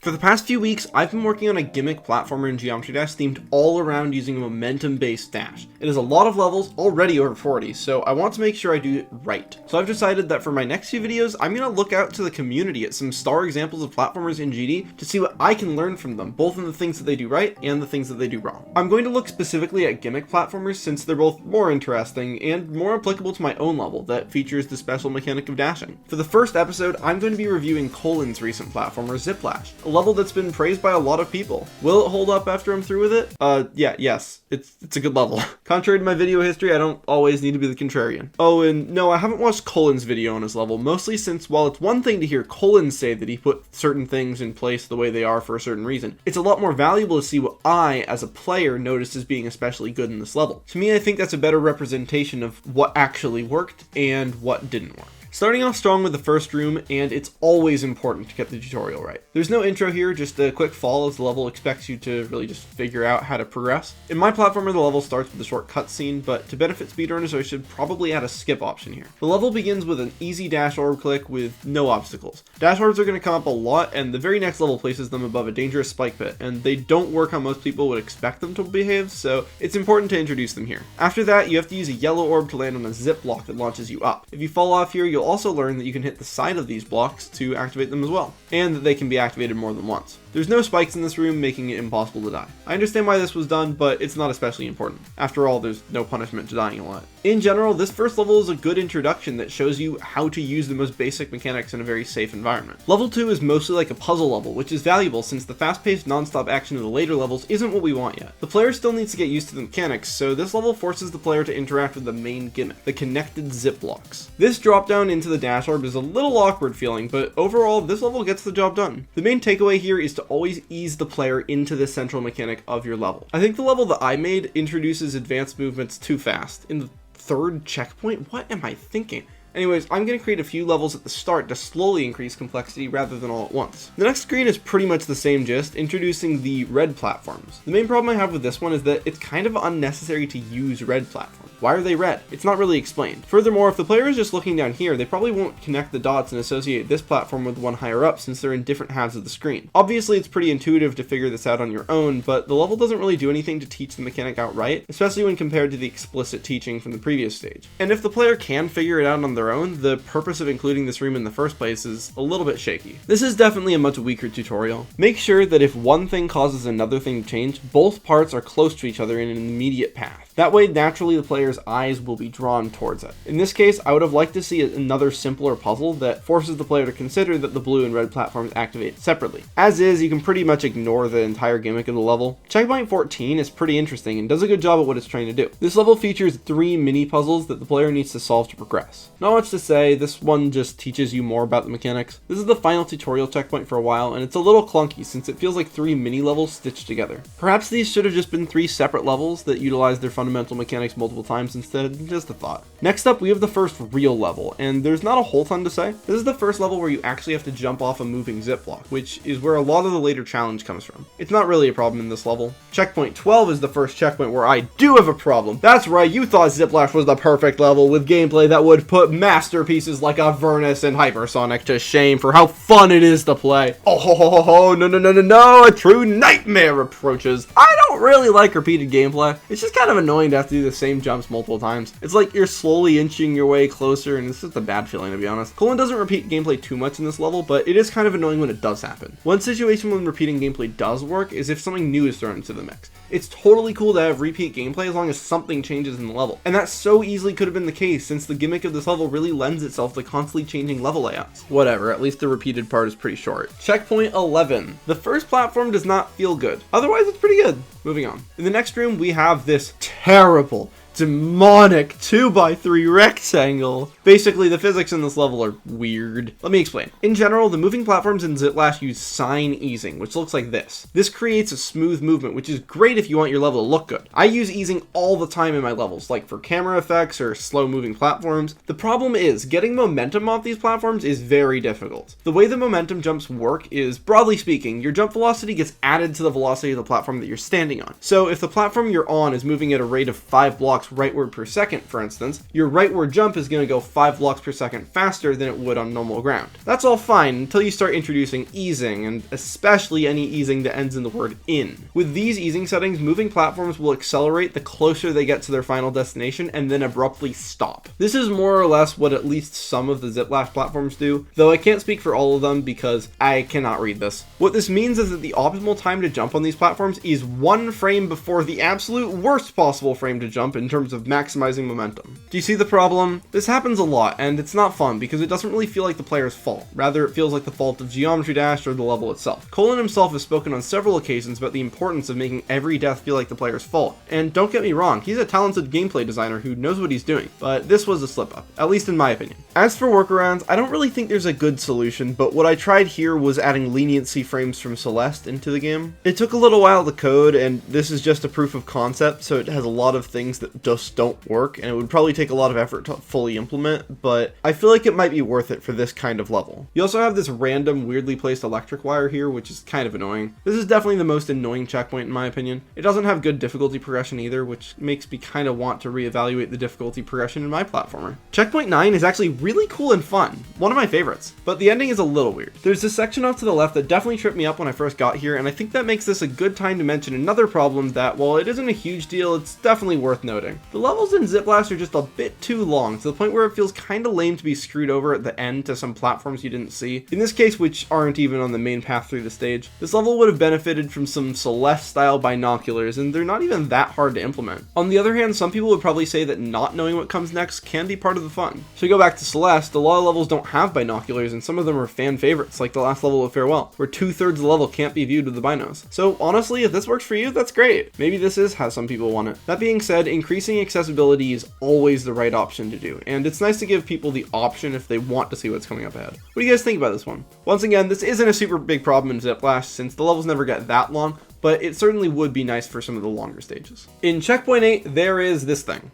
For the past few weeks, I've been working on a gimmick platformer in Geometry Dash themed all around using a momentum-based dash. It is a lot of levels, already over 40, so I want to make sure I do it right. So I've decided that for my next few videos, I'm going to look out to the community at some star examples of platformers in GD to see what I can learn from them, both in the things that they do right and the things that they do wrong. I'm going to look specifically at gimmick platformers since they're both more interesting and more applicable to my own level that features the special mechanic of dashing. For the first episode, I'm going to be reviewing Colin's recent platformer, Zip Lash, a level that's been praised by a lot of people. Will it hold up after I'm through with it? Yes. It's a good level. Contrary to my video history, I don't always need to be the contrarian. Oh, and no, I haven't watched Colin's video on his level, mostly since while it's one thing to hear Colin say that he put certain things in place the way they are for a certain reason, it's a lot more valuable to see what I, as a player, noticed as being especially good in this level. To me, I think that's a better representation of what actually worked and what didn't work. Starting off strong with the first room, and it's always important to get the tutorial right. There's no intro here, just a quick fall as the level expects you to really just figure out how to progress. In my platformer, the level starts with a short cutscene, but to benefit speedrunners, I should probably add a skip option here. The level begins with an easy dash orb click with no obstacles. Dash orbs are going to come up a lot, and the very next level places them above a dangerous spike pit, and they don't work how most people would expect them to behave, so it's important to introduce them here. After that, you have to use a yellow orb to land on a zip block that launches you up. If you fall off here, you'll also learn that you can hit the side of these blocks to activate them as well, and that they can be activated more than once. There's no spikes in this room, making it impossible to die. I understand why this was done, but it's not especially important. After all, there's no punishment to dying a lot. In general, this first level is a good introduction that shows you how to use the most basic mechanics in a very safe environment. Level 2 is mostly like a puzzle level, which is valuable since the fast-paced non-stop action of the later levels isn't what we want yet. The player still needs to get used to the mechanics, so this level forces the player to interact with the main gimmick, the connected zip blocks. This drop down into the dash orb is a little awkward feeling, but overall, this level gets the job done. The main takeaway here is to always ease the player into the central mechanic of your level. I think the level that I made introduces advanced movements too fast. In the third checkpoint? What am I thinking? Anyways, I'm going to create a few levels at the start to slowly increase complexity rather than all at once. The next screen is pretty much the same gist, introducing the red platforms. The main problem I have with this one is that it's kind of unnecessary to use red platforms. Why are they red? It's not really explained. Furthermore, if the player is just looking down here, they probably won't connect the dots and associate this platform with one higher up since they're in different halves of the screen. Obviously, it's pretty intuitive to figure this out on your own, but the level doesn't really do anything to teach the mechanic outright, especially when compared to the explicit teaching from the previous stage. And if the player can figure it out on their own, the purpose of including this room in the first place is a little bit shaky. This is definitely a much weaker tutorial. Make sure that if one thing causes another thing to change, both parts are close to each other in an immediate path. That way, naturally, the player's eyes will be drawn towards it. In this case, I would have liked to see another simpler puzzle that forces the player to consider that the blue and red platforms activate separately. As is, you can pretty much ignore the entire gimmick of the level. Checkpoint 14 is pretty interesting and does a good job at what it's trying to do. This level features 3 mini puzzles that the player needs to solve to progress. Not much to say, this one just teaches you more about the mechanics. This is the final tutorial checkpoint for a while, and it's a little clunky since it feels like 3 mini levels stitched together. Perhaps these should have just been 3 separate levels that utilize their fundamental mechanics multiple times instead. Just a thought. Next up, we have the first real level, and there's not a whole ton to say. This is the first level where you actually have to jump off a moving zip block, which is where a lot of the later challenge comes from. It's not really a problem in this level. Checkpoint 12 is the first checkpoint where I do have a problem. That's right, you thought Zip Lash was the perfect level with gameplay that would put masterpieces like Avernus and Hypersonic to shame for how fun it is to play. Oh, no, a true nightmare approaches. I don't really like repeated gameplay. It's just kind of annoying to have to do the same jumps multiple times. It's like you're slowly inching your way closer, and it's just a bad feeling, to be honest. Colin doesn't repeat gameplay too much in this level, but it is kind of annoying when it does happen. One situation when repeating gameplay does work is if something new is thrown into the mix. It's totally cool to have repeat gameplay as long as something changes in the level. And that so easily could have been the case since the gimmick of this level really lends itself to constantly changing level layouts. Whatever, at least the repeated part is pretty short. Checkpoint 11. The first platform does not feel good. Otherwise, it's pretty good. Moving on. In the next room, we have this terrible, demonic 2x3 rectangle. Basically, the physics in this level are weird. Let me explain. In general, the moving platforms in Zip Lash use sine easing, which looks like this. This creates a smooth movement, which is great if you want your level to look good. I use easing all the time in my levels, like for camera effects or slow moving platforms. The problem is, getting momentum off these platforms is very difficult. The way the momentum jumps work is, broadly speaking, your jump velocity gets added to the velocity of the platform that you're standing on. So if the platform you're on is moving at a rate of 5 blocks blocks rightward per second, for instance, your rightward jump is going to go 5 blocks per second faster than it would on normal ground. That's all fine until you start introducing easing, and especially any easing that ends in the word in. With these easing settings, moving platforms will accelerate the closer they get to their final destination and then abruptly stop. This is more or less what at least some of the Zip Lash platforms do, though I can't speak for all of them because I cannot read this. What this means is that the optimal time to jump on these platforms is 1 frame before the absolute worst possible frame to jump in terms of maximizing momentum. Do you see the problem? This happens a lot, and it's not fun because it doesn't really feel like the player's fault. Rather, it feels like the fault of Geometry Dash or the level itself. Colin himself has spoken on several occasions about the importance of making every death feel like the player's fault, and don't get me wrong, he's a talented gameplay designer who knows what he's doing, but this was a slip up, at least in my opinion. As for workarounds, I don't really think there's a good solution, but what I tried here was adding leniency frames from Celeste into the game. It took a little while to code, and this is just a proof of concept, so it has a lot of things that just don't work, and it would probably take a lot of effort to fully implement, but I feel like it might be worth it for this kind of level. You also have this random, weirdly placed electric wire here, which is kind of annoying. This is definitely the most annoying checkpoint in my opinion. It doesn't have good difficulty progression either, which makes me kind of want to reevaluate the difficulty progression in my platformer. Checkpoint 9 is actually really cool and fun, one of my favorites, but the ending is a little weird. There's this section off to the left that definitely tripped me up when I first got here, and I think that makes this a good time to mention another problem that, while it isn't a huge deal, it's definitely worth noting. The levels in Zip Lash are just a bit too long, to the point where it feels kind of lame to be screwed over at the end to some platforms you didn't see. In this case, which aren't even on the main path through the stage. This level would have benefited from some Celeste style binoculars, and they're not even that hard to implement. On the other hand, some people would probably say that not knowing what comes next can be part of the fun. So we go back to Celeste, a lot of levels don't have binoculars, and some of them are fan favorites, like the last level of Farewell, where 2/3 of the level can't be viewed with the binos. So honestly, if this works for you, that's great. Maybe this is how some people want it. That being said, increasing accessibility is always the right option to do, and it's nice to give people the option if they want to see what's coming up ahead. What do you guys think about this one? Once again, this isn't a super big problem in Zip Lash since the levels never get that long, but it certainly would be nice for some of the longer stages. In checkpoint 8, there is this thing.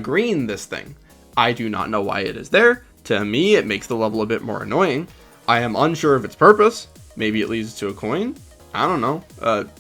Green this thing. I do not know why it is there. To me, it makes the level a bit more annoying. I am unsure of its purpose. Maybe it leads to a coin? I don't know.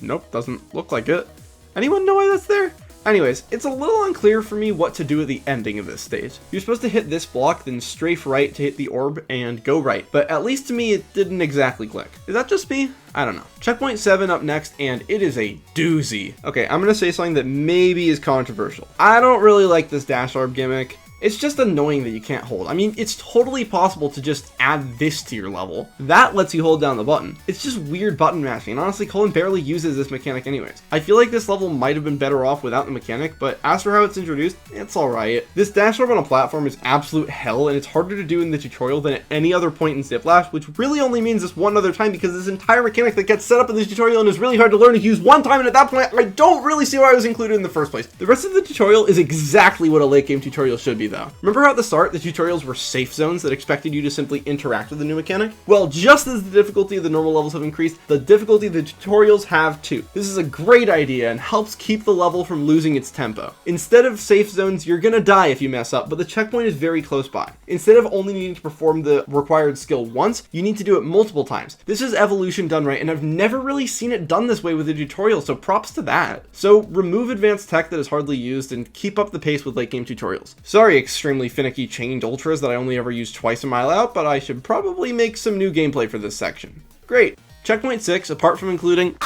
Nope, doesn't look like it. Anyone know why that's there? Anyways, it's a little unclear for me what to do at the ending of this stage. You're supposed to hit this block, then strafe right to hit the orb and go right, but at least to me it didn't exactly click. Is that just me? I don't know. Checkpoint 7 up next, and it is a doozy. Okay, I'm gonna say something that maybe is controversial. I don't really like this dash orb gimmick. It's just annoying that you can't hold. I mean, it's totally possible to just add this to your level. That lets you hold down the button. It's just weird button mashing, and honestly, Colin barely uses this mechanic anyways. I feel like this level might have been better off without the mechanic, but as for how it's introduced, it's alright. This dash orb on a platform is absolute hell, and it's harder to do in the tutorial than at any other point in Zip Lash, which really only means this one other time because this entire mechanic that gets set up in this tutorial and is really hard to learn to use one time, and at that point, I don't really see why it was included in the first place. The rest of the tutorial is exactly what a late game tutorial should be though. Remember how at the start the tutorials were safe zones that expected you to simply interact with the new mechanic? Well, just as the difficulty of the normal levels have increased, the difficulty of the tutorials have too. This is a great idea and helps keep the level from losing its tempo. Instead of safe zones, you're gonna die if you mess up, but the checkpoint is very close by. Instead of only needing to perform the required skill once, you need to do it multiple times. This is evolution done right, and I've never really seen it done this way with a tutorial, so props to that. So remove advanced tech that is hardly used and keep up the pace with late game tutorials. Sorry, extremely finicky chained ultras that I only ever use twice a mile out, but I should probably make some new gameplay for this section. Great. Checkpoint 6, apart from including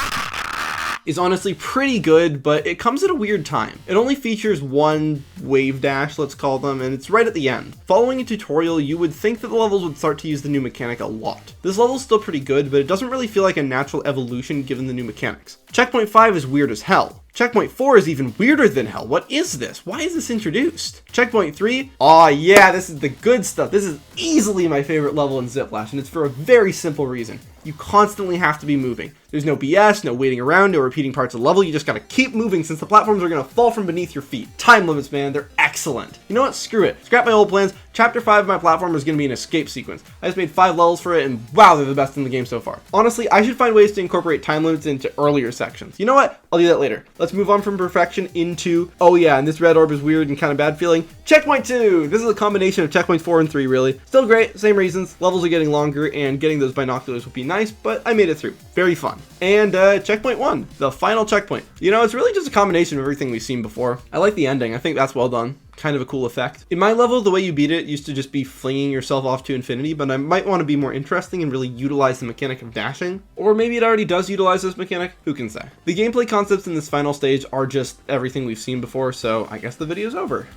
is honestly pretty good, but it comes at a weird time. It only features one wave dash, let's call them, and it's right at the end. Following a tutorial, you would think that the levels would start to use the new mechanic a lot. This level's still pretty good, but it doesn't really feel like a natural evolution given the new mechanics. Checkpoint 5 is weird as hell. Checkpoint 4 is even weirder than hell. What is this? Why is this introduced? Checkpoint 3, aw yeah, this is the good stuff. This is easily my favorite level in Zip Lash, and it's for a very simple reason. You constantly have to be moving. There's no BS, no waiting around, no repeating parts of the level. You just gotta keep moving since the platforms are gonna fall from beneath your feet. Time limits, man, they're excellent. You know what? Screw it. Scrap my old plans. Chapter 5 of my platform is gonna be an escape sequence. I just made 5 levels for it, and wow, they're the best in the game so far. Honestly, I should find ways to incorporate time limits into earlier sections. You know what? I'll do that later. Let's move on from perfection into, oh yeah, and this red orb is weird and kind of bad feeling. Checkpoint 2! This is a combination of checkpoints 4 and 3, really. Still great, same reasons. Levels are getting longer, and getting those binoculars would be nice, but I made it through. Very fun. fun. And checkpoint 1, the final checkpoint. You know, it's really just a combination of everything we've seen before. I like the ending. I think that's well done. Kind of a cool effect. In my level, the way you beat it used to just be flinging yourself off to infinity, but I might want to be more interesting and really utilize the mechanic of dashing. Or maybe it already does utilize this mechanic, who can say. The gameplay concepts in this final stage are just everything we've seen before, so I guess the video's over.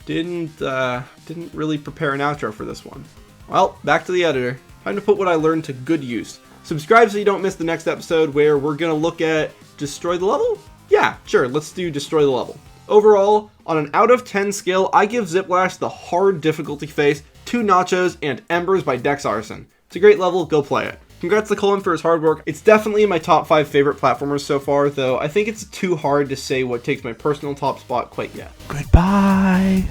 Didn't really prepare an outro for this one. Well, back to the editor. Time to put what I learned to good use. Subscribe so you don't miss the next episode where we're gonna look at destroy the level? Yeah, sure, let's do destroy the level. Overall, on an out of 10 scale, I give Zip Lash the hard difficulty face, 2 nachos, and Embers by Dex Arson. It's a great level, go play it. Congrats to Colin for his hard work. It's definitely in my top 5 favorite platformers so far, though I think it's too hard to say what takes my personal top spot quite yet. Goodbye!